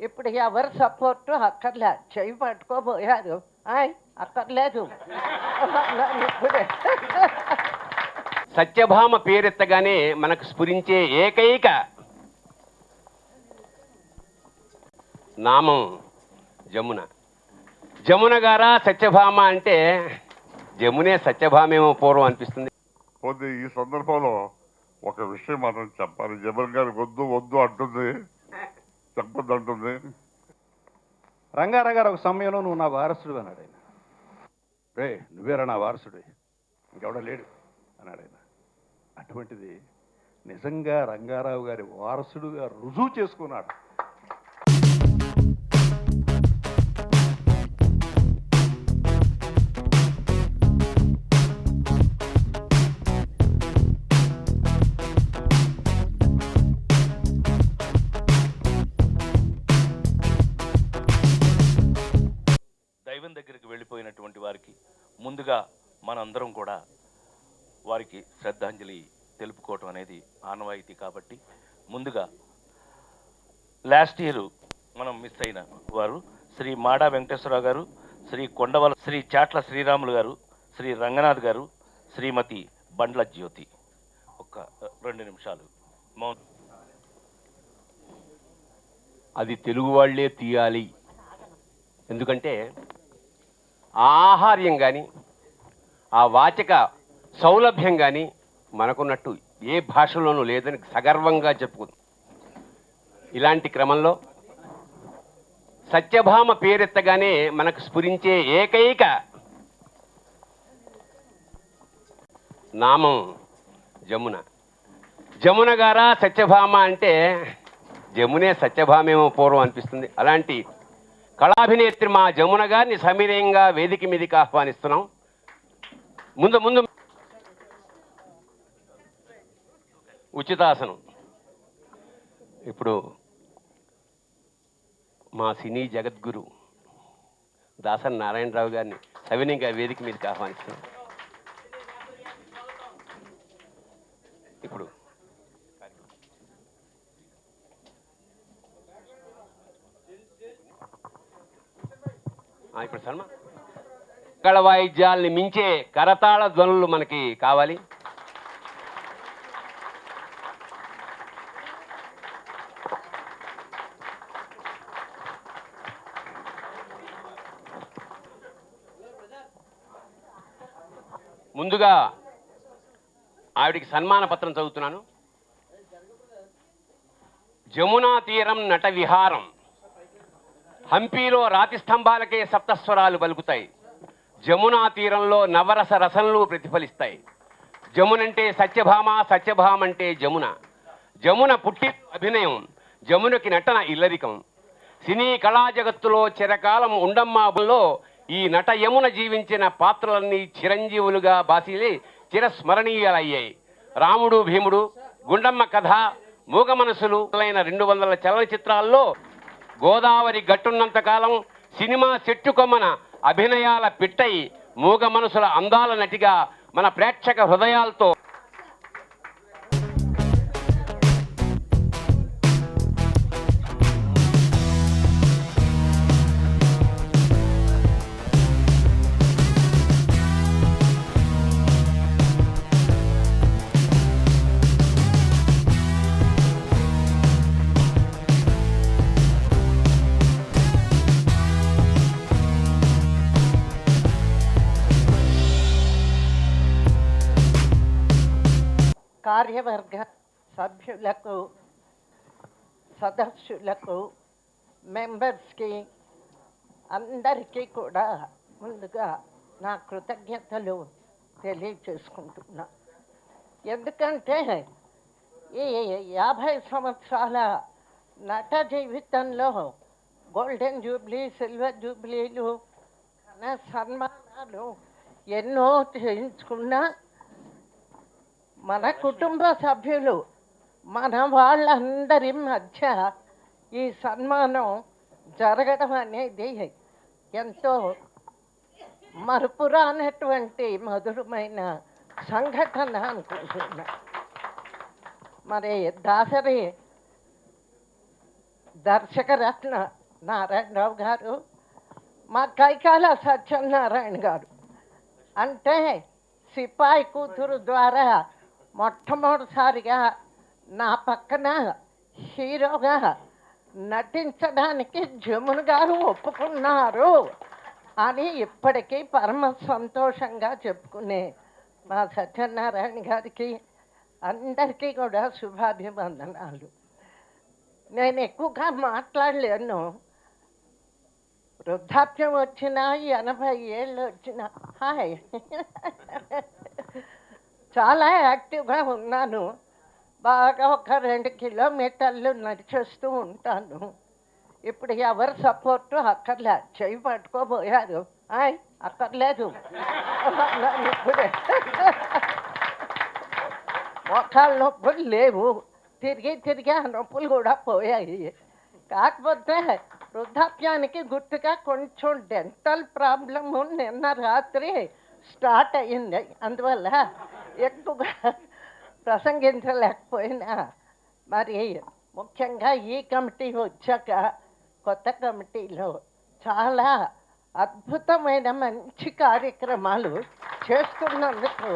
ఇప్పుడు ఎవరు సపోర్టు అక్కర్లే, చెయ్యి పట్టుకోబోయారు. అక్కర్లేదు ఇప్పుడే. సత్యభామ పేరెత్తగానే మనకు స్ఫురించే ఏకైక నామం జమున. జమున గారా సత్యభామ అంటే జమునే సత్యభామేమో పూర్వం అనిపిస్తుంది. పోతే ఈ సందర్భంలో ఒక విషయం మనం చెప్పాలి. జమున గారి వద్దు వద్దు అంటుంది, చెప్పొద్దు అంటుంది. రంగారావు గారు ఒక సమయంలో నువ్వు నా వారసుడు అన్నాడు ఆయన. రే నువ్వేరా నా వారసుడు, ఇంకెవడ లేడు అన్నాడు ఆయన. అటువంటిది నిజంగా రంగారావు గారి వారసుడుగా రుజువు చేసుకున్నాడు. దైవం దగ్గరికి వెళ్ళిపోయినటువంటి వారికి ముందుగా మనందరం కూడా వారికి శ్రద్ధాంజలి తెలుపుకోవటం అనేది ఆనవాయితీ. కాబట్టి ముందుగా లాస్ట్ ఇయర్ మనం మిస్ అయిన వారు శ్రీ మాడా వెంకటేశ్వరరావు గారు, శ్రీ కొండవల శ్రీ చాట్ల శ్రీరాములు గారు, శ్రీ రంగనాథ్ గారు, శ్రీమతి బండ్ల జ్యోతి. ఒక 2 నిమిషాలు మౌనం. అది తెలుగు వాళ్లే తీయాలి. ఎందుకంటే ఆహార్యం కానీ ఆ వాచక సౌలభ్యం కానీ మనకున్నట్టు ఏ భాషలోనూ లేదని సగర్వంగా చెప్పుకుంది. ఇలాంటి క్రమంలో సత్యభామ పేరెత్తగానే మనకు స్ఫురించే ఏకైక నామం జమున. జమున గారా సత్యభామ అంటే జమునే సత్యభామేమో పూర్వం అనిపిస్తుంది. అలాంటి కళాభినేత్రి మా జమున గారిని సమీరంగా వేదిక మీదకి ఆహ్వానిస్తున్నాం. ముందు ముందు ఉచితాసనం. ఇప్పుడు మా సినీ జగద్గురు దాసరి నారాయణరావు గారిని సవినయంగా వేదిక మీదకి ఆహ్వానిస్తున్నాం. ఇప్పుడు ఇప్పుడు సన్మా మంగళ వాయిద్యాల్ని మించే కరతాళ ధ్వనులు మనకి కావాలి. ముందుగా ఆవిడికి సన్మాన పత్రం చదువుతున్నాను. జమునా తీరం నట విహారం, హంపీలో రాతి స్తంభాలకే సప్తస్వరాలు పలుకుతాయి. జమునా తీరంలో నవరస రసంలు ప్రతిఫలిస్తాయి. జమునంటే సత్యభామ, సత్యభామ అంటే జమున. జమున పుట్టి అభినయం, జమునకి నటన ఇల్లరికం. సినీ కళా జగత్తులో చిరకాలం ఉండమ్మాబుల్లో ఈ నట యమున జీవించిన పాత్రలన్నీ చిరంజీవులుగా బాసిలి చిరస్మరణీయాలయ్యాయి. రాముడు భీముడు, గుండమ్మ కథ, మూగ మనసులు మొదలైన 200 చలనచిత్రాల్లో గోదావరి గట్టున్నంతకాలం సినిమా చెట్టు కొమ్మన అభినయాల పిట్టై మూగ మనసుల అందాల నటిగా మన ప్రేక్షక హృదయాలతో కార్యవర్గ సభ్యులకు, సదస్సులకు, మెంబర్స్కి అందరికీ కూడా ముందుగా నా కృతజ్ఞతలు తెలియచేసుకుంటున్నా. ఎందుకంటే ఈ 50 సంవత్సరాల నట జీవితంలో గోల్డెన్ జూబ్లీ, సిల్వర్ జూబ్లీలు, సన్మానాలు ఎన్నో చేయించుకున్నా మన కుటుంబ సభ్యులు, మన వాళ్ళందరి మధ్య ఈ సన్మానం జరగడం అనేది ఎంతో మరుపురానటువంటి మధురమైన సంఘటన అనుకుంటున్నా. మరి దాసరి దర్శకరత్న నారాయణరావు గారు, మా కైకాల సత్యనారాయణ గారు. అంటే సిపాయి కూతురు ద్వారా మొట్టమొదటిసారిగా నా పక్కన హీరోగా నటించడానికి జమున గారు ఒప్పుకున్నారు అని ఇప్పటికీ పరమ సంతోషంగా చెప్పుకునే మా సత్యనారాయణ గారికి అందరికీ కూడా శుభాభివందనాలు. నేను ఎక్కువగా మాట్లాడలేను. వృద్ధాప్యం వచ్చినా 80 ఏళ్ళు వచ్చినా హాయ్ చాలా యాక్టివ్గా ఉన్నాను. బాగా ఒక 2 కిలోమీటర్లు నడిచేస్తూ ఉంటాను. ఇప్పుడు ఎవరు సపోర్టు అక్కర్లే. చెయ్యి పట్టుకోబోయారు. హాయ్ అక్కర్లేదు ఇప్పుడే మోకాళ్ళ నొప్పులు లేవు. తిరిగి ఆ నొప్పులు కూడా పోయాయి. కాకపోతే వృద్ధాప్యానికి గుర్తుగా కొంచెం డెంటల్ ప్రాబ్లము నిన్న రాత్రి స్టార్ట్ అయ్యింది. అందువల్ల ఎక్కువగా ప్రసంగించలేకపోయినా, మరి ముఖ్యంగా ఈ కమిటీ వచ్చాక కొత్త కమిటీలో చాలా అద్భుతమైన మంచి కార్యక్రమాలు చేస్తున్నందుకు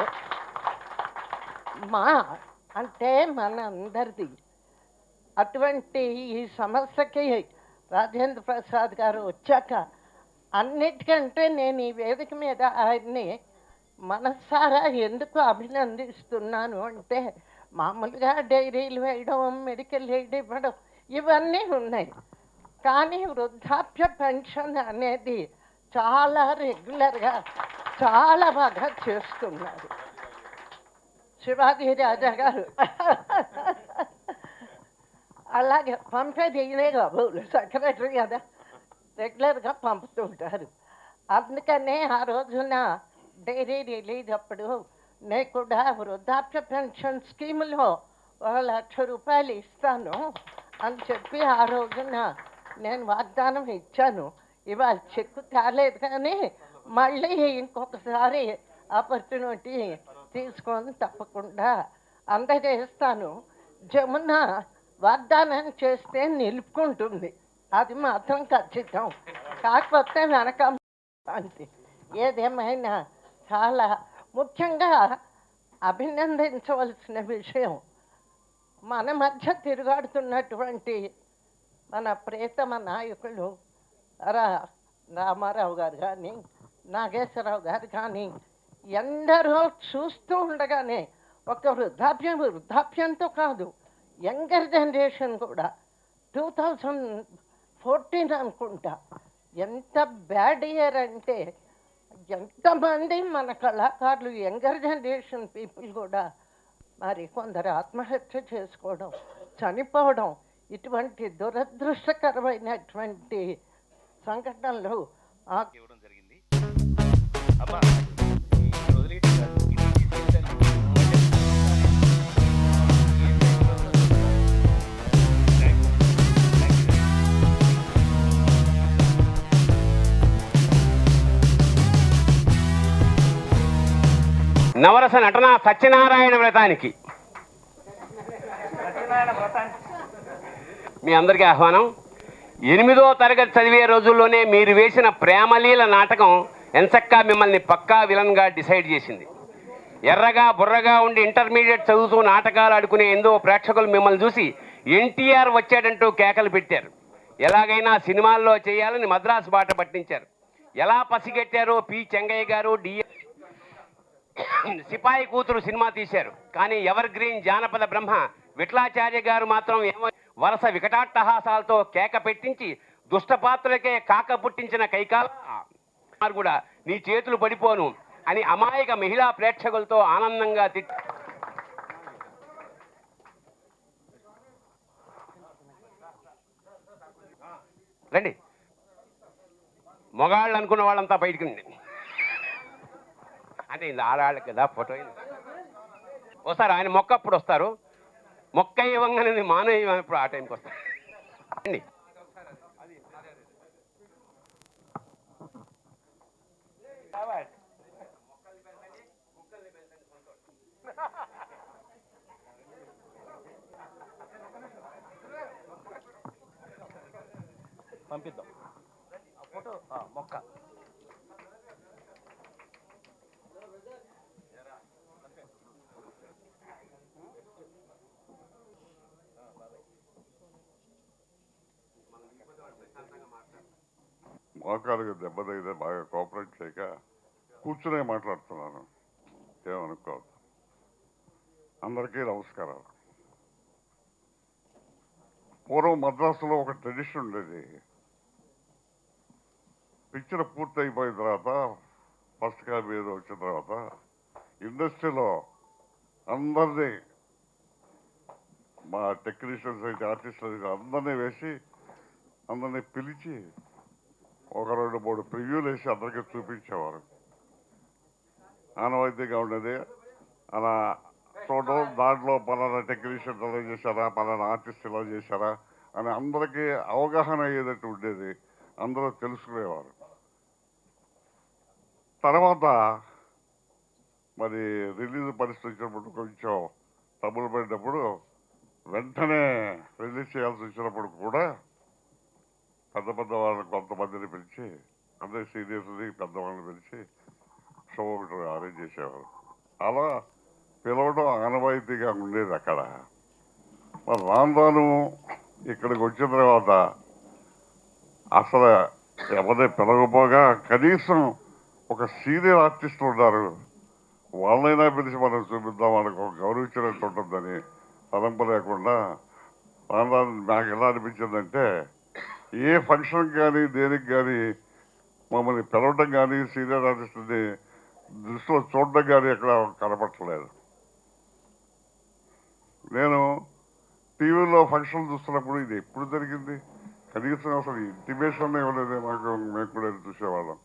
అంటే మన అందరిది అటువంటి ఈ సమస్యకి రాజేంద్ర ప్రసాద్ గారు వచ్చాక అన్నిటికంటే నేను ఈ వేదిక మీద ఆయన్ని మనసారా ఎందుకు అభినందిస్తున్నాను అంటే, మామూలుగా డైరీలు వేయడం, మెడికల్ ఎయిడ్ ఇవ్వడం ఇవన్నీ ఉన్నాయి. కానీ వృద్ధాప్య పెన్షన్ అనేది చాలా రెగ్యులర్గా చాలా బాగా చేస్తున్నారు. శివాజీ రాజా గారు అలాగే పంపేది ఇదే కాబోలు సెక్రటరీ కదా, రెగ్యులర్గా పంపుతుంటారు. అందుకనే ఆ రోజున డైరీ రిలీజ్ అప్పుడు నేను కూడా వృద్ధాప్య పెన్షన్ స్కీములో 1,00,000 రూపాయలు ఇస్తాను అని చెప్పి ఆ రోజున నేను వాగ్దానం ఇచ్చాను. ఇవాళ చెక్కు కాలేదు కానీ మళ్ళీ ఇంకొకసారి ఆపర్చునిటీ తీసుకొని తప్పకుండా అందజేస్తాను. జమున వాగ్దానం చేస్తే నిలుపుకుంటుంది, అది మాత్రం ఖచ్చితం. కాకపోతే వెనక అంతే. ఏదేమైనా చాలా ముఖ్యంగా అభినందించవలసిన విషయం, మన మధ్య తిరుగాడుతున్నటువంటి మన ప్రియతమ నాయకులు రామారావు గారు కానీ, నాగేశ్వరరావు గారు కానీ, ఎందరో చూస్తూ ఉండగానే ఒక వృద్ధాప్యంతో కాదు, యంగర్ జనరేషన్ కూడా 2014 అనుకుంటా, ఎంత బ్యాడ్ ఇయర్ అంటే ఎంతమంది మన కళాకారులు యంగర్ జనరేషన్ పీపుల్ కూడా మరి కొందరు ఆత్మహత్య చేసుకోవడం, చనిపోవడం, ఇటువంటి దురదృష్టకరమైనటువంటి సంఘటనలు ఇవ్వడం జరిగింది. అమ్మా వదిలేసి నవరస నటన సత్యనారాయణ వ్రతానికి మీ అందరికీ ఆహ్వానం. 8వ తరగతి చదివే రోజుల్లోనే మీరు వేసిన ప్రేమలీల నాటకం ఎంచక్కా మిమ్మల్ని పక్కా విలన్గా డిసైడ్ చేసింది. ఎర్రగా బుర్రగా ఉండి ఇంటర్మీడియట్ చదువుతూ నాటకాలు ఆడుకునే ఎందో ప్రేక్షకులు మిమ్మల్ని చూసి ఎన్టీఆర్ వచ్చాడంటూ కేకలు పెట్టారు. ఎలాగైనా సినిమాల్లో చేయాలని మద్రాసు బాట పట్టించారు. ఎలా పసిగట్టారో పి చెంగయ్య గారు సిపాయి కూతురు సినిమా తీశారు. కానీ ఎవర్ గ్రీన్ జానపద బ్రహ్మ విఠలాచార్య గారు మాత్రం వరుస వికటాట్టహాసాలతో కేక పెట్టించి దుష్టపాత్రలకే కాక పుట్టించిన కైకాల కూడా నీ చేతులు పడిపోను అని అమాయక మహిళా ప్రేక్షకులతో ఆనందంగా రండి మొగాళ్ళు అనుకున్న వాళ్ళంతా బయటికి అంటే ఇది ఆడాళ్ళకి కదా ఫోటో. వస్తారు ఆయన మొక్క అప్పుడు వస్తారు, మొక్క ఇవ్వగానే మానవ ఇప్పుడు ఆ టైంకి వస్తారు. అండి పంపిద్దాం ఫోటో మొక్క మోకాలుగా దెబ్బతగితే బాగా కోఆపరేట్ చేయక కూర్చునే మాట్లాడుతున్నాను, ఏమనుకోవద్దు. అందరికీ నమస్కారాలు. పూర్వం మద్రాసులో ఒక ట్రెడిషన్ ఉండేది. పిక్చర్ పూర్తి అయిపోయిన తర్వాత ఫస్ట్ కాపీ ఏదో వచ్చిన తర్వాత ఇండస్ట్రీలో అందరినీ, మా టెక్నీషియన్స్ అయితే ఆర్టిస్టులు అయితే అందరినీ వేసి అందరినీ పిలిచి ఒక 2-3 ప్రివ్యూలు వేసి అందరికీ చూపించేవారు. ఆనవాయితీగా ఉండేది. అలా చూడడం, దాంట్లో పలానా టెక్నీషియన్ ఎలా చేశారా, పలానా ఆర్టిస్ట్ ఎలా చేశారా అని అందరికీ అవగాహన అయ్యేటట్టు ఉండేది. అందరూ తెలుసుకునేవారు. తర్వాత మరి రిలీజ్ పరిస్థితి వచ్చినప్పుడు కొంచెం డబ్బులు పడినప్పుడు వెంటనే రిలీజ్ చేయాల్సి వచ్చినప్పుడు కూడా పెద్ద వాళ్ళని కొంతమందిని పిలిచి, అందరి సీనియర్స్ని పెద్దవాళ్ళని పిలిచి షో ఒకటి అరేంజ్ చేసేవారు. అలా పిలవడం ఆనవాయితీగా ఉండేది అక్కడ. మరి రాను ఇక్కడికి వచ్చిన తర్వాత అసలు ఎవరిని పిలవకపోగా కనీసం ఒక సీనియర్ ఆర్టిస్టులు ఉన్నారు, వాళ్ళైనా పిలిచి మనం చూపిద్దాం అనుకో, గౌరవించినట్టు ఉంటుందని తలంపు లేకుండా రాను నాకు ఎలా అనిపించిందంటే, ఏ ఫంక్షన్ కానీ దేనికి కానీ మమ్మల్ని పిలవడం కానీ సీనియర్ ఆర్టిస్ట్ని దృష్టిలో చూడడం కానీ ఎక్కడ కనపట్టలేదు. నేను టీవీలో ఫంక్షన్ చూస్తున్నప్పుడు ఇది ఎప్పుడు జరిగింది, కనీసం అసలు ఇంటిమేషన్ ఇవ్వలేదు మాకు, మేము కూడా చూసేవాళ్ళం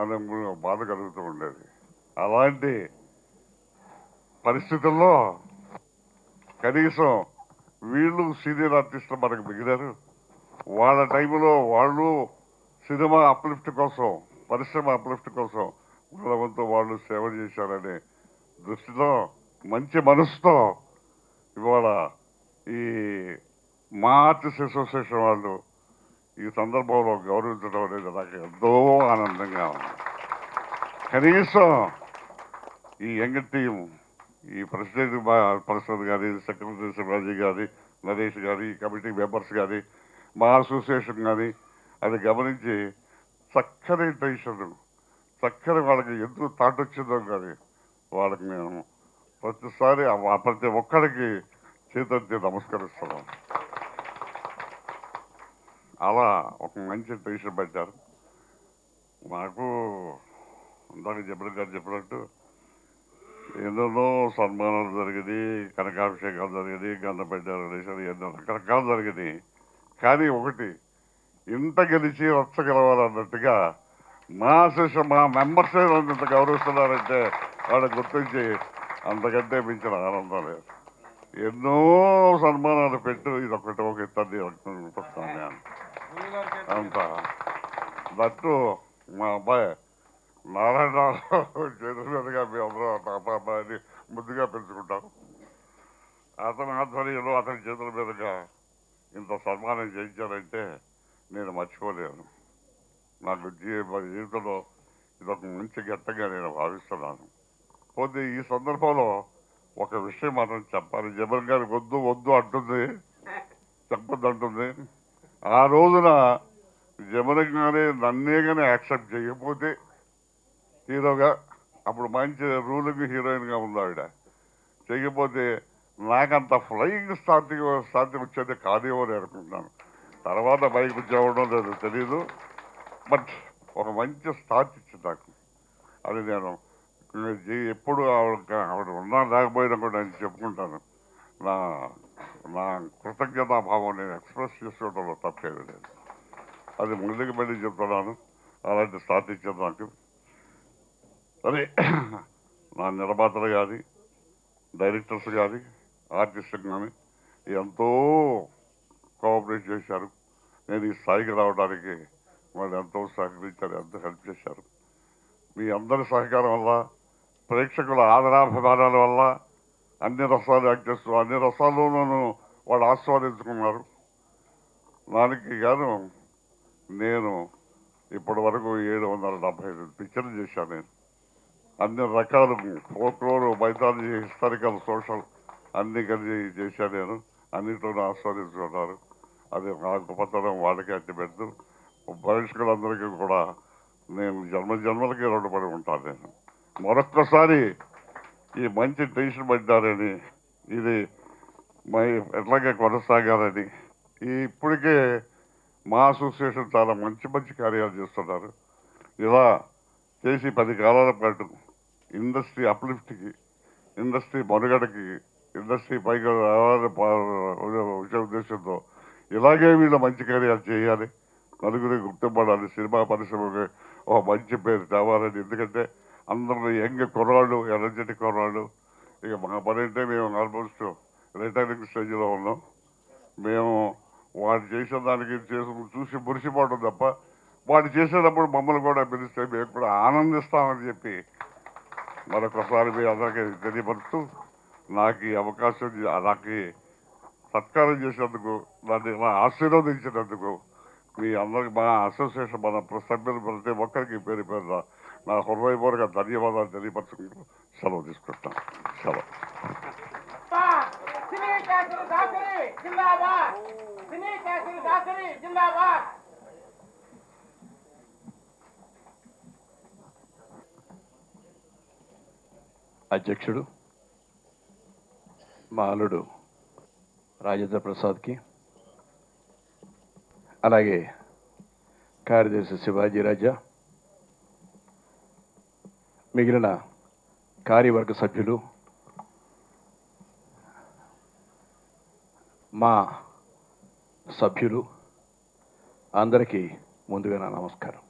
అని బాధ కలుగుతూ ఉండేది. అలాంటి పరిస్థితుల్లో కనీసం వీళ్ళు సీనియర్ ఆర్టిస్టులు మనకు మిగిలారు. వాళ్ళ టైంలో వాళ్ళు సినిమా అప్లిఫ్ట్ కోసం, పరిశ్రమ అప్లిఫ్ట్ కోసం వాళ్ళ వంతు వాళ్ళు సేవ చేశారనే దృష్టిలో, మంచి మనసుతో ఇవాళ ఈ మా ఆర్టిస్ట్ అసోసియేషన్ వాళ్ళు ఈ సందర్భంలో గౌరవించడం అనేది నాకు ఎంతో ఆనందంగా ఉంది. కనీసం ఈ యంగ్ టీం, ఈ ప్రెసిడెంట్ ప్రసాద్ గారి, సెక్రటరీ శివాజీ గారి, నరేష్ గారి, కమిటీ మెంబర్స్ గారి, మా అసోసియేషన్ కానీ అది గమనించి చక్కని టెన్షన్, చక్కని వాళ్ళకి ఎందుకు థాట్ వచ్చిందో కానీ వాళ్ళకి మేము ప్రతిసారి ప్రతి ఒక్కరికి చేతెత్తి నమస్కరిస్తున్నాం. అలా ఒక మంచి టెన్షన్ పెట్టారు. నాకు ఇందాక జబర్ గారు చెప్పినట్టు ఎన్నెన్నో సన్మానాలు జరిగింది, కనకాభిషేకాలు జరిగింది, గంధపెట్టారు రిలేషన్, ఎన్నో రకరకాలు జరిగింది. కానీ ఒకటి, ఇంత గెలిచి రచ్చ గెలవాలన్నట్టుగా మా అసోసియేషన్ మా మెంబర్సే ఇంత గౌరవిస్తున్నారంటే వాళ్ళకి గుర్తించి అంతకంటే మించిన ఆనందం లేదు. ఎన్నో సన్మానాలు పెట్టు, ఇది ఒకటి ఒక ఇతన్ని అనిపిస్తాను అంత. దట్టు మా అబ్బాయి నారాయణరావు చేతుల మీదుగా మీ అందరూ అబ్బాయిని ముద్దుగా పెంచుకుంటాం. అతని ఆధ్వర్యంలో అతని చేతుల మీదుగా ఇంత సన్మానం చేయించారంటే నేను మర్చిపోలేను. నాకు జీవితంలో ఇదొక మంచి ఘట్టంగా నేను భావిస్తున్నాను. పోతే ఈ సందర్భంలో ఒక విషయం మాత్రం చెప్పాలి. జబర్ గారికి వద్దు అంటుంది, చెప్పొద్దంటుంది. ఆ రోజున జబర్ గారే నన్నే కానీ యాక్సెప్ట్ చేయకపోతే హీరోగా, అప్పుడు మంచి రూలింగ్ హీరోయిన్గా ఉంది ఆవిడ, చేయకపోతే నాకంత ఫ్లయింగ్ స్టార్టింగ్ వచ్చేది కాదేమో అని అనుకుంటున్నాను. తర్వాత బైక్ చేయడం లేదు తెలీదు, బట్ ఒక మంచి స్టార్ట్ ఇచ్చింది నాకు. అది నేను ఎప్పుడు ఆవిడ ఉన్నా లేకపోయినా కూడా నేను చెప్పుకుంటాను. నా కృతజ్ఞతాభావం నేను ఎక్స్ప్రెస్ చేసుకోవడంలో తప్పేది లేదు. అది ముందుకు మళ్ళీ చెప్తున్నాను. అలాంటి స్టార్ట్ ఇచ్చింది నాకు. అదే నా నిర్మాతలు కానీ, డైరెక్టర్స్ కానీ, ఆర్టిస్టులు కానీ ఎంతో కోఆపరేట్ చేశారు. నేను ఈ స్థాయికి రావడానికి వాళ్ళు ఎంతో సహకరించారు, ఎంతో హెల్ప్ చేశారు. మీ అందరి సహకారం వల్ల, ప్రేక్షకుల ఆదరాభిమానాల వల్ల అన్ని రసాలు యాక్ట్ చేస్తూ అన్ని రసాల్లోనూ వాళ్ళు ఆస్వాదించుకున్నారు. దానికి గాను నేను ఇప్పటి వరకు 775 పిక్చర్లు చేశాను. నేను అన్ని రకాలు ఫోక్లోర్, మైథాలజీ, హిస్టారికల్, సోషల్ అన్ని కలిసి చేశాను. నేను అన్నింటిలో ఆస్వాదించుకున్నారు. అది నా గొప్పతనం, వాళ్ళకి అట్టి పెడుతూ భవిష్యత్తులందరికీ కూడా నేను జన్మలకి రుణపడి ఉంటాను. నేను మరొక్కసారి ఈ మంచి టెన్షన్ పడ్డారని, ఇది ఎట్లాగే కొనసాగాలని, ఇప్పటికే మా అసోసియేషన్ చాలా మంచి మంచి కార్యాలు చేస్తున్నారు. ఇలా చేసి 10 కాలాల పాటు ఇండస్ట్రీ అప్లిఫ్ట్కి, ఇండస్ట్రీ మనుగడకి, ఇండస్ట్రీ పైగా వచ్చే ఉద్దేశంతో ఇలాగే వీళ్ళు మంచి కార్యాలు చేయాలి, నలుగురికి గుర్తుపడాలి, సినిమా పరిశ్రమకి ఒక మంచి పేరు తేవాలని. ఎందుకంటే అందరూ యంగ్ కుర్రాళ్ళు, ఎనర్జెటిక్ కుర్రాళ్ళు. ఇక మా పని అంటే మేము ఆల్మోస్ట్ రిటైరింగ్ స్టేజ్లో ఉన్నాం. మేము వాడు చేసిన దానికి చూసి మురిసిపోవడం తప్ప, వాడు చేసేటప్పుడు మమ్మల్ని కూడా పిలిస్తే మేము కూడా ఆనందిస్తామని చెప్పి మరొకసారి మీ అందరికీ తెలియపరుస్తూ, నాకు ఈ అవకాశం, నాకు సత్కారం చేసినందుకు, నన్ను ఇలా ఆశీర్వదించినందుకు మీ అందరికి, మా అసోసియేషన్, మన సభ్యులు ప్రతి ఒక్కరికి పేరు పేరున నా హృదయపూర్వక ధన్యవాదాలు తెలియపరచుకుంటూ సెలవు తీసుకుంటాను. సెలవు. అధ్యక్షుడు మా అల్లుడు రాజేంద్ర ప్రసాద్కి, అలాగే కార్యదర్శి శివాజీ రాజా, మిగిలిన కార్యవర్గ సభ్యులు, మా సభ్యులు అందరికీ ముందుగా నా నమస్కారం.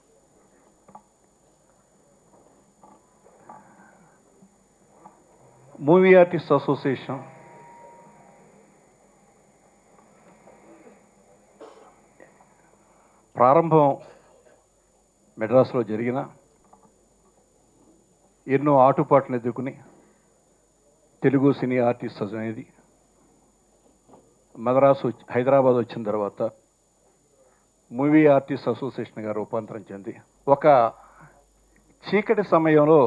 మూవీ ఆర్టిస్ట్ అసోసియేషన్ ప్రారంభం మెడ్రాస్లో జరిగిన ఎన్నో ఆటుపాట్లను ఎదుర్కొని తెలుగు సినీ ఆర్టిస్ట్ అనేది హైదరాబాద్ వచ్చిన తర్వాత మూవీ ఆర్టిస్ట్ అసోసియేషన్గా రూపాంతరం చెంది ఒక చీకటి సమయంలో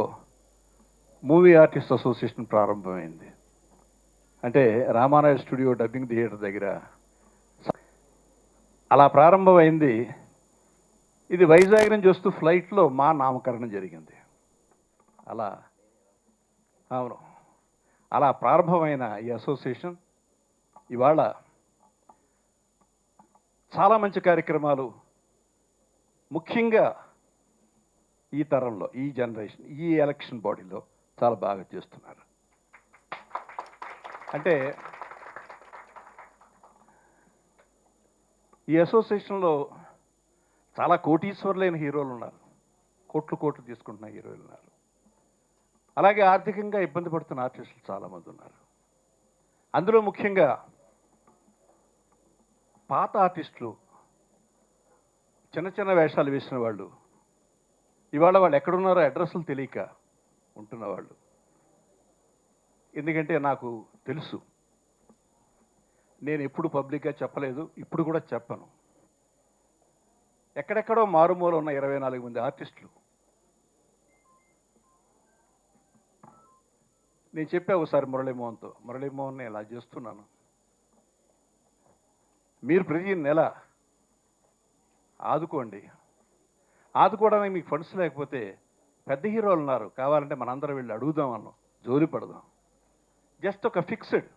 మూవీ ఆర్టిస్ట్ అసోసియేషన్ ప్రారంభమైంది. అంటే రామానాయుడు స్టూడియో డబ్బింగ్ థియేటర్ దగ్గర అలా ప్రారంభమైంది. ఇది వైజాగ్ నుంచి వస్తూ ఫ్లైట్లో మా నామకరణం జరిగింది. అలా ప్రారంభమైన ఈ అసోసియేషన్ ఇవాళ చాలా మంచి కార్యక్రమాలు, ముఖ్యంగా ఈ తరంలో, ఈ జనరేషన్, ఈ ఎలక్షన్ బాడీలో చాలా బాగా చేస్తున్నారు. అంటే ఈ అసోసియేషన్లో చాలా కోటీశ్వరులైన హీరోలు ఉన్నారు, కోట్లు తీసుకుంటున్న హీరోలు ఉన్నారు. అలాగే ఆర్థికంగా ఇబ్బంది పడుతున్న ఆర్టిస్టులు చాలామంది ఉన్నారు. అందులో ముఖ్యంగా పాత ఆర్టిస్టులు, చిన్న చిన్న వేషాలు వేసిన వాళ్ళు, ఇవాళ వాళ్ళు ఎక్కడున్నారో అడ్రస్లు తెలియక ఉంటున్నవాళ్ళు. ఎందుకంటే నాకు తెలుసు, నేను ఎప్పుడు పబ్లిక్గా చెప్పలేదు, ఇప్పుడు కూడా చెప్పను. ఎక్కడెక్కడో మారుమూల ఉన్న 24 మంది ఆర్టిస్టులు నేను చెప్పా ఒకసారి మురళీమోహన్ నేను ఇలా చేస్తున్నాను, మీరు ప్రతి నెల ఆదుకోవడానికి మీకు ఫండ్స్ లేకపోతే పెద్ద హీరోలు ఉన్నారు, కావాలంటే మనందరం వెళ్ళి అడుగుదాం అన్నాం, జోలి పడదాం. జస్ట్ ఒక ఫిక్స్డ్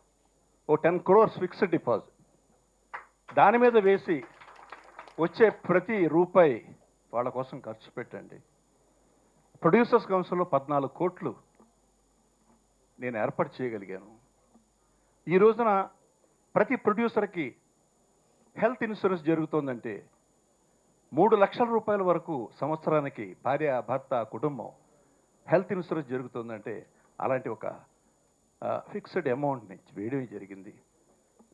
10 crores ఫిక్స్డ్ డిపాజిట్, దాని మీద వేసి వచ్చే ప్రతి రూపాయి వాళ్ళ కోసం ఖర్చు పెట్టండి. ప్రొడ్యూసర్స్ కౌన్సిల్లో 14 కోట్లు నేను ఏర్పాటు చేయగలిగాను. ఈ రోజున ప్రతి ప్రొడ్యూసర్కి హెల్త్ ఇన్సూరెన్స్ జరుగుతోందంటే 3 లక్షల రూపాయల వరకు సంవత్సరానికి భార్య, భర్త, కుటుంబం హెల్త్ ఇన్సూరెన్స్ జరుగుతుందంటే అలాంటి ఒక ఫిక్స్డ్ అమౌంట్ని వేయడం జరిగింది.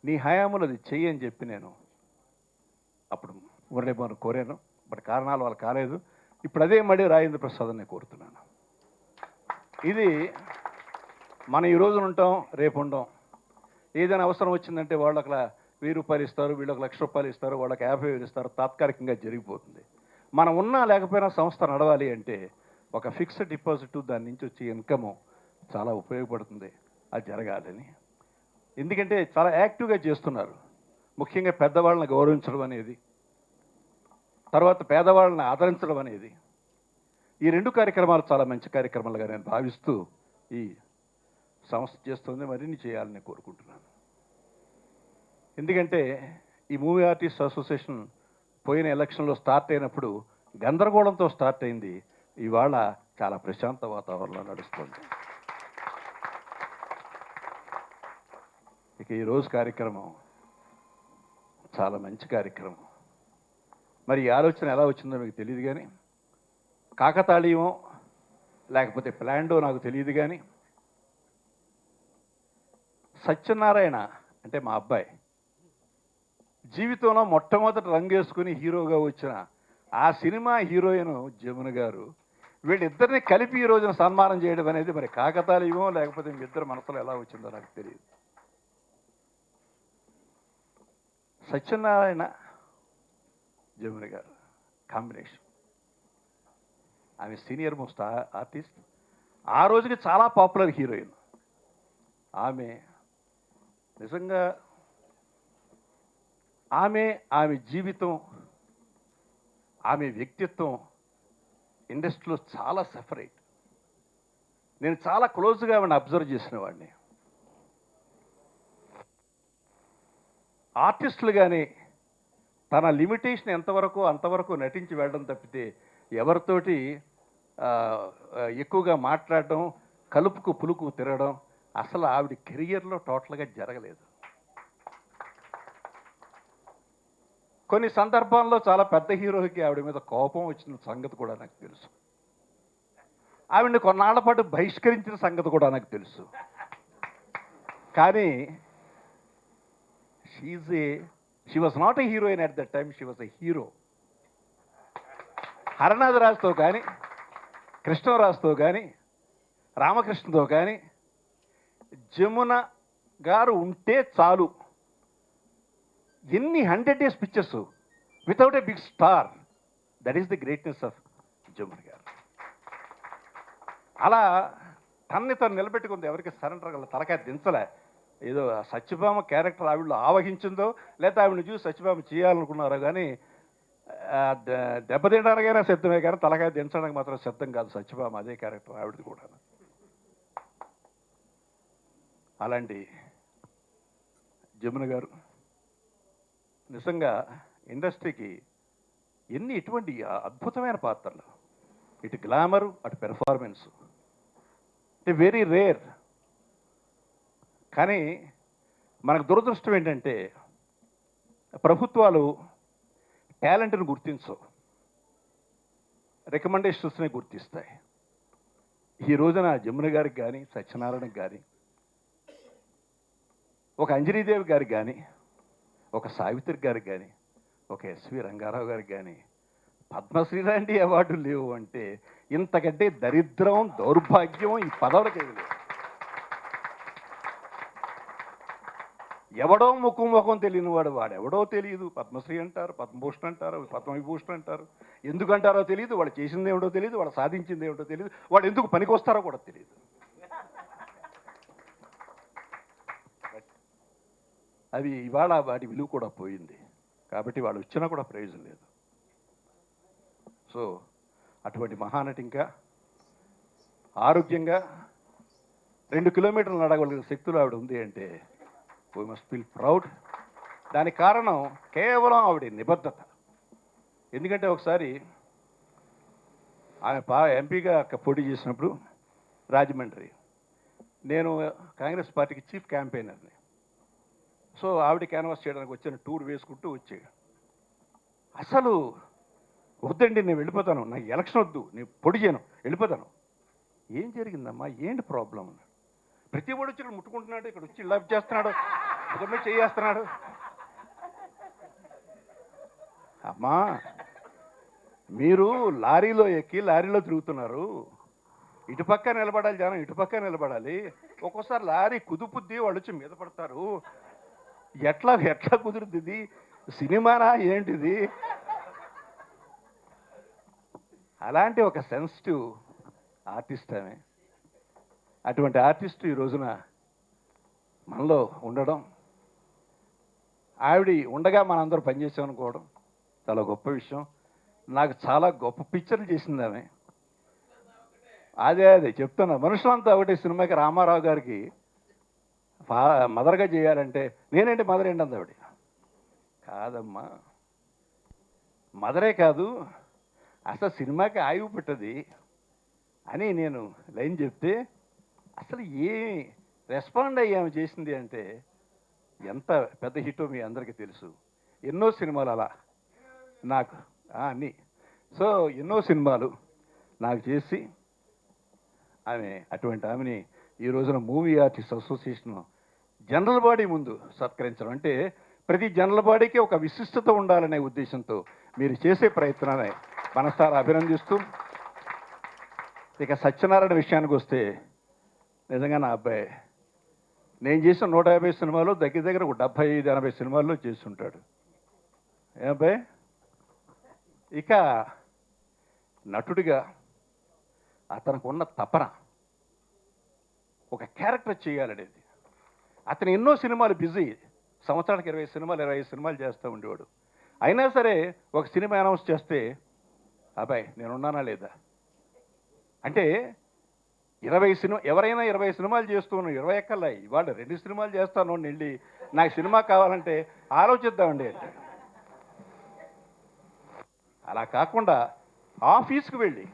నీ హయాంలో అది చెయ్యి అని చెప్పి నేను అప్పుడు మురళీమోహన్ కోరాను. బట్ కారణాల వల్ల కాలేదు. ఇప్పుడు అదే మళ్ళీ రాజేంద్ర ప్రసాద్ నేను కోరుతున్నాను. ఇది మనం ఈ రోజున ఉంటాం, రేపు ఉండం. ఏదైనా అవసరం వచ్చిందంటే వాళ్ళు అక్కడ రూపాయలు ఇస్తారు, వీళ్ళకి ₹1,00,000 ఇస్తారు, వాళ్ళకి 50,000 ఇస్తారు, తాత్కాలికంగా జరిగిపోతుంది. మనం ఉన్నా లేకపోయినా సంస్థ నడవాలి అంటే ఒక ఫిక్స్డ్ డిపాజిట్ దాని నుంచి వచ్చే ఇన్కము చాలా ఉపయోగపడుతుంది. అది జరగాలని, ఎందుకంటే చాలా యాక్టివ్గా చేస్తున్నారు. ముఖ్యంగా పెద్దవాళ్ళని గౌరవించడం అనేది, తర్వాత పేదవాళ్ళని ఆదరించడం అనేది, ఈ 2 కార్యక్రమాలు చాలా మంచి కార్యక్రమాలుగా నేను భావిస్తూ ఈ సంస్థ చేస్తుంది. మరిన్ని చేయాలని కోరుకుంటున్నాను. ఎందుకంటే ఈ మూవీ ఆర్టిస్ట్ అసోసియేషన్ పోయిన ఎలక్షన్లో స్టార్ట్ అయినప్పుడు గందరగోళంతో స్టార్ట్ అయింది. ఇవాళ చాలా ప్రశాంత వాతావరణంలో నడుస్తుంది. ఇక ఈరోజు కార్యక్రమం చాలా మంచి కార్యక్రమం. మరి ఈ ఆలోచన ఎలా వచ్చిందో మీకు తెలియదు, కానీ కాకతాళీయమో లేకపోతే ప్లాండో నాకు తెలియదు, కానీ సత్యనారాయణ అంటే మా అబ్బాయి జీవితంలో మొట్టమొదటి రంగేసుకుని హీరోగా వచ్చిన ఆ సినిమా హీరోయిన్ జమున గారు, వీళ్ళిద్దరిని కలిపి ఈ రోజున సన్మానం చేయడం అనేది మరి కాకతాళీయమో లేకపోతే మీ ఇద్దరు మనసులో ఎలా వచ్చిందో నాకు తెలియదు. సత్యనారాయణ జమున గారు కాంబినేషన్. ఆమె సీనియర్ మోస్ట్ ఆర్టిస్ట్, ఆ రోజుకి చాలా పాపులర్ హీరోయిన్. ఆమె నిజంగా ఆమె జీవితం, ఆమె వ్యక్తిత్వం ఇండస్ట్రీలో చాలా సెపరేట్. నేను చాలా క్లోజ్గా ఆమెను అబ్జర్వ్ చేసిన వాడిని. ఆర్టిస్టులు కానీ తన లిమిటేషన్ ఎంతవరకు అంతవరకు నటించి వెళ్ళడం తప్పితే ఎవరితోటి ఎక్కువగా మాట్లాడడం, కలుపుకు పులుకు తిరగడం అసలు ఆవిడ కెరియర్లో టోటల్గా జరగలేదు. కొన్ని సందర్భాల్లో చాలా పెద్ద హీరోకి ఆవిడ మీద కోపం వచ్చిన సంగతి కూడా నాకు తెలుసు. ఆవిడని కొన్నాళ్ల పాటు బహిష్కరించిన సంగతి కూడా నాకు తెలుసు. కానీ she was not a heroine at that time, she was a hero. హరనాథరాజుతో కానీ, కృష్ణరాజుతో కానీ, రామకృష్ణతో కానీ జమున గారు ఉంటే చాలు. ఎన్ని 100 days pictures without a big star. That is the greatness of Jamuna garu. అలా తన్ని తను నిలబెట్టుకుంది, ఎవరికి సరెండర్ గల తలకాయ దించలే. ఏదో సత్యభామ క్యారెక్టర్ ఆవిడలో ఆవహించిందో లేదా ఆవిడని చూసి సత్యభామ చేయాలనుకున్నారో కానీ దెబ్బతింటానికైనా సిద్ధమే, కానీ తలకాయ దించడానికి మాత్రం సిద్ధం కాదు సత్యభామ. అదే క్యారెక్టర్ ఆవిడది కూడా. అలాంటి జమున గారు నిజంగా ఇండస్ట్రీకి ఎటువంటి అద్భుతమైన పాత్రలు, ఇటు గ్లామరు అటు పెర్ఫార్మెన్స్, ఇట్ వెరీ రేర్. కానీ మనకు దురదృష్టం ఏంటంటే ప్రభుత్వాలు టాలెంట్ని గుర్తించవు, రికమెండేషన్స్ని గుర్తిస్తాయి. ఈ రోజున జమున గారికి కానీ, సత్యనారాయణకి కానీ, ఒక అంజనీదేవి గారికి కానీ, ఒక సావిత్రి గారికి కానీ, ఒక ఎస్వి రంగారావు గారికి కానీ పద్మశ్రీ లాంటి అవార్డులు లేవు అంటే ఇంతకంటే దరిద్రం, దౌర్భాగ్యం ఈ పదవులకి ఏమి లేవు. ఎవడో ముఖం తెలియని వాడెవడో తెలియదు. పద్మశ్రీ అంటారు, పద్మభూషణ్ అంటారు, పద్మవిభూషణ్ అంటారు. ఎందుకంటారో తెలియదు, వాడు చేసింది ఏమిటో తెలియదు, వాడు సాధించింది ఏమిటో తెలియదు, వాడు ఎందుకు పనికొస్తారో కూడా తెలియదు. అవి ఇవాళ వాటి విలువ కూడా పోయింది. కాబట్టి వాళ్ళు వచ్చినా కూడా ప్రయోజనం లేదు. సో అటువంటి మహానటి ఇంకా ఆరోగ్యంగా 2 కిలోమీటర్లు నడగలిగిన శక్తులు ఆవిడ ఉంది అంటే వీ మస్ట్ ఫీల్ ప్రౌడ్. దానికి కారణం కేవలం ఆవిడ నిబద్ధత. ఎందుకంటే ఒకసారి ఆమె ఎంపీగా పోటీ చేసినప్పుడు రాజమండ్రి, నేను కాంగ్రెస్ పార్టీకి చీఫ్ క్యాంపెయినర్ని. సో ఆవిడ క్యాన్వాస్ చేయడానికి వచ్చిన టూర్ వేసుకుంటూ వచ్చాడు. అసలు వద్దండి, నేను వెళ్ళిపోతాను, నాకు ఎలక్షన్ వద్దు, నేను పొడి చేయను, వెళ్ళిపోతాను. ఏం జరిగిందమ్మా, ఏంటి ప్రాబ్లం? ప్రతి వాడు వచ్చి ఇక్కడ ముట్టుకుంటున్నాడు, ఇక్కడ వచ్చి ఇలా చేస్తున్నాడు, అదమ్మే చేస్తున్నాడు. అమ్మా మీరు లారీలో ఎక్కి లారీలో తిరుగుతున్నారు, ఇటుపక్క నిలబడాలి జనం, ఇటుపక్క నిలబడాలి. ఒక్కోసారి లారీ కుదుపుద్ది, వాళ్ళు వచ్చి మీద పడతారు. ఎట్లా ఎట్లా కుదురుతుంది? సినిమానా ఏంటిది? అలాంటి ఒక సెన్సిటివ్ ఆర్టిస్ట్ ఆమె. అటువంటి ఆర్టిస్ట్ ఈ రోజున మనలో ఉండడం, ఆవిడ ఉండగా మనందరూ పనిచేసామనుకోవడం చాలా గొప్ప విషయం. నాకు చాలా గొప్ప పిక్చర్లు చేసింది ఆమె. అదే చెప్తున్నా, మనుషులంతా ఒకటి సినిమాకి రామారావు గారికి మదర్గా చేయాలంటే నేనేంటి మదర్ ఏంటి ఆవిడ. కాదమ్మా, మదరే కాదు అసలు సినిమాకి ఆయువు పెట్టది అని నేను లైన్ చెప్తే అసలు ఏ రెస్పాండ్ అయ్యాము చేసింది అంటే ఎంత పెద్ద హిట్టో మీ అందరికీ తెలుసు. ఎన్నో సినిమాలు అలా నాకు అన్నీ, సో ఎన్నో సినిమాలు నాకు చేసి ఆమె, అటువంటి ఆమెని ఈ రోజున movie artist association general body ముందు సత్కరించడం అంటే ప్రతి జనరల్ బాడీకి ఒక విశిష్టత ఉండాలనే ఉద్దేశంతో మీరు చేసే ప్రయత్నాన్ని మనసారా అభినందిస్తూ, ఇక సత్యనారాయణ విషయానికి వస్తే నిజంగా నా అబ్బాయి నేను చేసిన 150 సినిమాలు దగ్గర దగ్గర ఒక 75-80 సినిమాల్లో చేస్తుంటాడు. ఏ అబ్బాయి? ఇక నటుడిగా అతనికి ఉన్న తపన ఒక క్యారెక్టర్ చేయాలనేది. అతను ఎన్నో సినిమాలు బిజీ, సంవత్సరానికి 20 సినిమాలు 25 సినిమాలు చేస్తూ ఉండేవాడు. అయినా సరే ఒక సినిమా అనౌన్స్ చేస్తే అబ్బాయి నేనున్నానా లేదా అంటే 20 సినిమా, ఎవరైనా 20 సినిమాలు చేస్తున్నాను, 20 ఎక్కల్లా ఇవాళ 2 సినిమాలు చేస్తాను వెళ్ళి నాకు సినిమా కావాలంటే ఆలోచిద్దామండి అంటే. అలా కాకుండా ఆఫీస్కి వెళ్ళి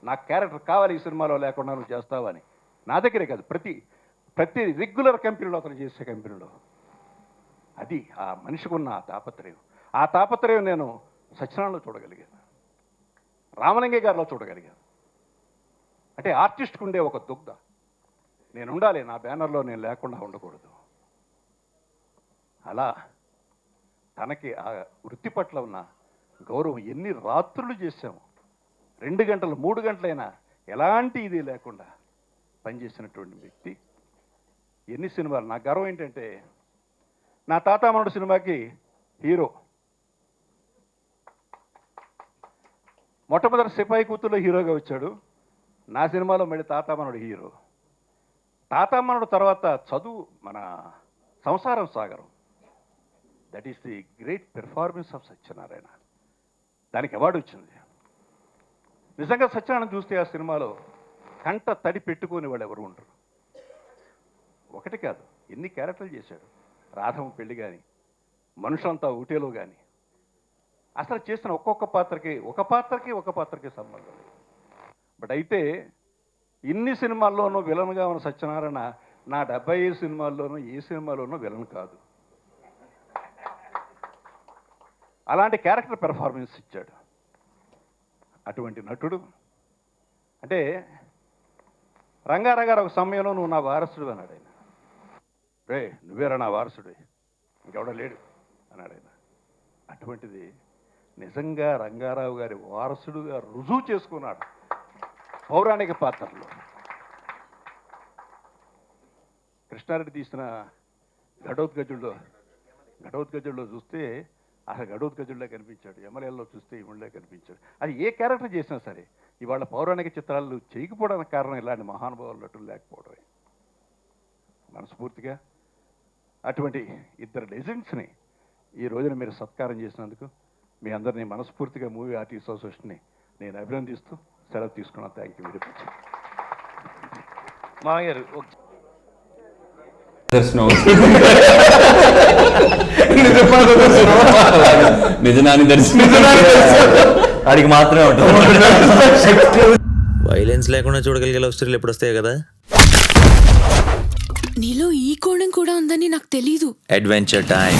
నాకు క్యారెక్టర్ కావాలి ఈ సినిమాలో, లేకుండా నువ్వు చేస్తావని. నా దగ్గరే కాదు, ప్రతి రెగ్యులర్ కంపెనీలో, అతను చేసే కంపెనీలో. అది ఆ మనిషికి ఉన్న ఆ తాపత్రయం నేను సత్యనారాయణలో చూడగలిగాను, రామలింగయ్య గారిలో చూడగలిగాను. అంటే ఆర్టిస్ట్కి ఉండే ఒక దుగ్ధ, నేను ఉండాలి, నా బ్యానర్లో నేను లేకుండా ఉండకూడదు. అలా తనకి ఆ వృత్తి పట్ల ఉన్న గౌరవం, ఎన్ని రాత్రులు చేశాము, 2 గంటలు 3 గంటలైనా ఎలాంటి ఇది లేకుండా పనిచేసినటువంటి వ్యక్తి. ఎన్ని సినిమాలు. నా గర్వం ఏంటంటే నా తాతామనుడు సినిమాకి హీరో, మొట్టమొదటి సిపాయి కూతురులో హీరోగా వచ్చాడు. నా సినిమాలో మళ్ళీ తాతామనుడు హీరో. తాతామనుడు తర్వాత చదువు, మన సంసారం సాగరం. That is the great performance of Satyanarayana. దానికి అవార్డు వచ్చింది. నిజంగా సత్యనారాయణ చూస్తే ఆ సినిమాలో కంట తడి పెట్టుకుని వాళ్ళు ఎవరు ఉండరు. ఒకటి కాదు, ఎన్ని క్యారెక్టర్లు చేశాడు. రాధమ్మ పెళ్లి కానీ, మనుషులంతా ఊటేలో కానీ, అసలు చేసిన ఒక్కొక్క పాత్రకి సంబంధం లేదు. బట్ అయితే ఇన్ని సినిమాల్లోనూ విలన్గా ఉన్న సత్యనారాయణ నా 75 సినిమాల్లోనూ ఏ సినిమాలోనూ విలన్ కాదు. అలాంటి క్యారెక్టర్ పెర్ఫార్మెన్స్ ఇచ్చాడు. అటువంటి నటుడు అంటే రంగారావు ఒక సమయంలో నువ్వు నా వారసుడు అన్నాడు ఆయన. రే నువ్వేరా నా వారసుడు, ఇంకెవడ లేడు అన్నాడు ఆయన. అటువంటిది నిజంగా రంగారావు గారి వారసుడుగా రుజువు చేసుకున్నాడు పౌరాణిక పాత్రలో. కృష్ణారెడ్డి తీసిన ఘటోత్కజుల్లో చూస్తే అసలు ఘటోత్కజుల్లో కనిపించాడు, ఎమ్మెల్యేలో చూస్తే ఇవుళ్ళే కనిపించాడు. అది ఏ క్యారెక్టర్ చేసినా సరే ఇవాళ పౌరాణిక చిత్రాలు చేయకపోవడానికి కారణం ఇలాంటి మహానుభావులు నటులు లేకపోవడమే. మనస్ఫూర్తిగా అటువంటి 2 లెజెండ్స్ని ఈ రోజున మీరు సత్కారం చేసినందుకు మీ అందరినీ మనస్ఫూర్తిగా మూవీ ఆర్టిస్ట్ అసోసియేషన్ని నేను అభినందిస్తూ సెలవు తీసుకున్నాను. Thank you very much. మామయ్య గారు నిజనాన్ని దర్శనం వాడికి మాత్రమే ఉంటుంది. వైలెన్స్ లేకుండా చూడగలిగే లవ్ స్టోరీలు ఎప్పుడు వస్తాయి కదా. నీలో ఈ కోణం కూడా ఉందని నాకు తెలీదు. Adventure time.